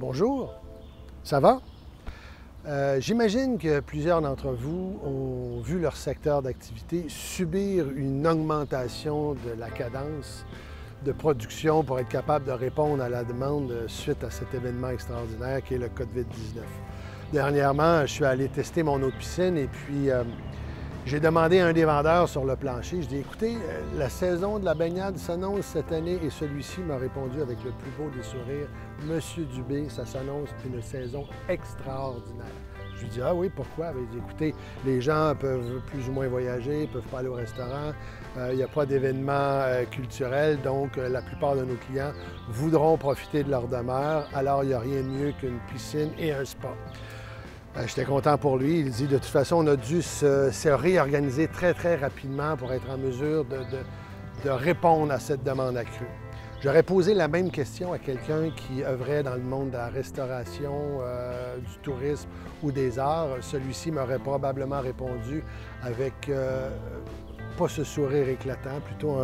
Bonjour, ça va? J'imagine que plusieurs d'entre vous ont vu leur secteur d'activité subir une augmentation de la cadence de production pour être capable de répondre à la demande suite à cet événement extraordinaire qui est le COVID-19. Dernièrement, je suis allé tester mon eau de piscine et puis j'ai demandé à un des vendeurs sur le plancher, je dis écoutez, la saison de la baignade s'annonce cette année et celui-ci m'a répondu avec le plus beau des sourires, Monsieur Dubé, ça s'annonce une saison extraordinaire. Je lui dis ah oui, pourquoi? Il dit écoutez, les gens peuvent plus ou moins voyager, ne peuvent pas aller au restaurant, il n'y a pas d'événements culturels, donc la plupart de nos clients voudront profiter de leur demeure, alors il n'y a rien de mieux qu'une piscine et un spa. J'étais content pour lui. Il dit de toute façon, on a dû se réorganiser très rapidement pour être en mesure de répondre à cette demande accrue. J'aurais posé la même question à quelqu'un qui œuvrait dans le monde de la restauration, du tourisme ou des arts. Celui-ci m'aurait probablement répondu avec pas ce sourire éclatant, plutôt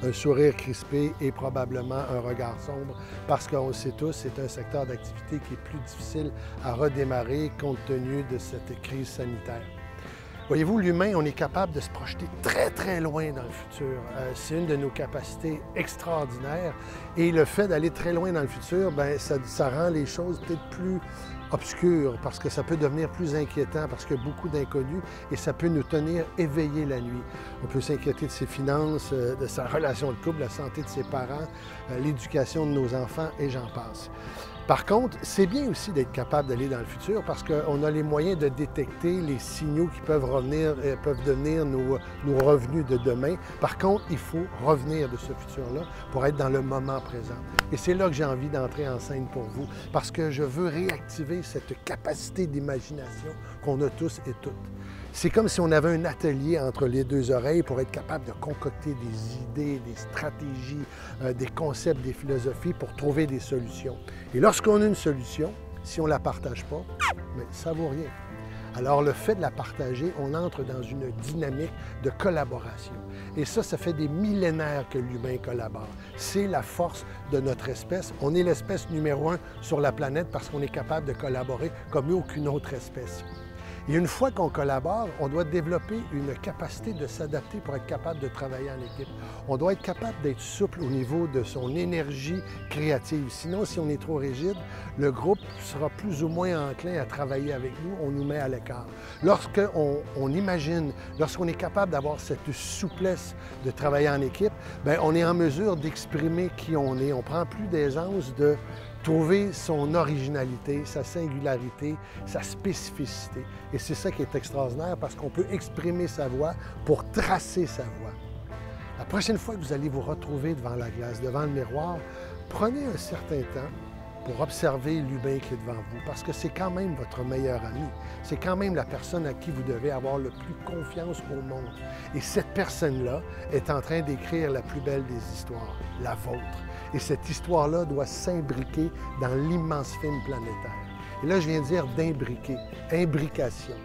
un sourire crispé et probablement un regard sombre parce qu'on le sait tous, c'est un secteur d'activité qui est plus difficile à redémarrer compte tenu de cette crise sanitaire. Voyez-vous, l'humain, on est capable de se projeter très loin dans le futur. C'est une de nos capacités extraordinaires et le fait d'aller très loin dans le futur, bien, ça rend les choses peut-être plus obscures parce que ça peut devenir plus inquiétant parce qu'il y a beaucoup d'inconnus et ça peut nous tenir éveillés la nuit. On peut s'inquiéter de ses finances, de sa relation de couple, la santé de ses parents, l'éducation de nos enfants et j'en passe. Par contre, c'est bien aussi d'être capable d'aller dans le futur parce qu'on a les moyens de détecter les signaux qui peuvent devenir nos revenus de demain. Par contre, il faut revenir de ce futur-là pour être dans le moment présent. Et c'est là que j'ai envie d'entrer en scène pour vous parce que je veux réactiver cette capacité d'imagination qu'on a tous et toutes. C'est comme si on avait un atelier entre les deux oreilles pour être capable de concocter des idées, des stratégies, des concepts, des philosophies pour trouver des solutions. Et lorsqu'on a une solution, si on ne la partage pas, mais ça ne vaut rien. Alors le fait de la partager, on entre dans une dynamique de collaboration. Et ça fait des millénaires que l'humain collabore. C'est la force de notre espèce. On est l'espèce numéro 1 sur la planète parce qu'on est capable de collaborer comme aucune autre espèce. Et une fois qu'on collabore, on doit développer une capacité de s'adapter pour être capable de travailler en équipe. On doit être capable d'être souple au niveau de son énergie créative. Sinon, si on est trop rigide, le groupe sera plus ou moins enclin à travailler avec nous, on nous met à l'écart. Lorsqu'on imagine, lorsqu'on est capable d'avoir cette souplesse de travailler en équipe, bien, on est en mesure d'exprimer qui on est. On prend plus d'aisance de trouver son originalité, sa singularité, sa spécificité. Et c'est ça qui est extraordinaire parce qu'on peut exprimer sa voix pour tracer sa voix. La prochaine fois que vous allez vous retrouver devant la glace, devant le miroir, prenez un certain temps pour observer l'humain qui est devant vous parce que c'est quand même votre meilleur ami. C'est quand même la personne à qui vous devez avoir le plus confiance au monde. Et cette personne-là est en train d'écrire la plus belle des histoires, la vôtre. Et cette histoire-là doit s'imbriquer dans l'immense film planétaire. Et là, je viens de dire d'imbriquer, imbrication.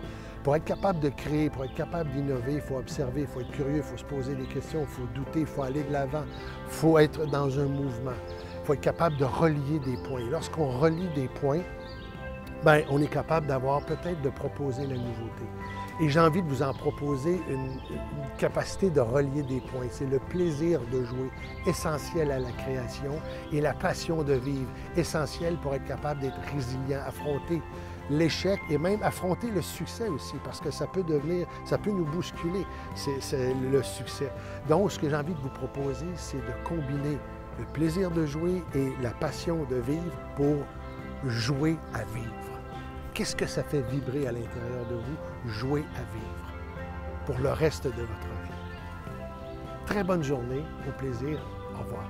Pour être capable de créer, pour être capable d'innover, il faut observer, il faut être curieux, il faut se poser des questions, il faut douter, il faut aller de l'avant, il faut être dans un mouvement. Il faut être capable de relier des points. Et lorsqu'on relie des points, bien, on est capable d'avoir peut-être de proposer la nouveauté. Et j'ai envie de vous en proposer une capacité de relier des points. C'est le plaisir de jouer, essentiel à la création, et la passion de vivre, essentiel pour être capable d'être résilient, affronter l'échec et même affronter le succès aussi, parce que ça peut nous bousculer, c'est le succès. Donc, ce que j'ai envie de vous proposer, c'est de combiner le plaisir de jouer et la passion de vivre pour jouer à vivre. Qu'est-ce que ça fait vibrer à l'intérieur de vous, jouer à vivre pour le reste de votre vie? Très bonne journée, au plaisir, au revoir.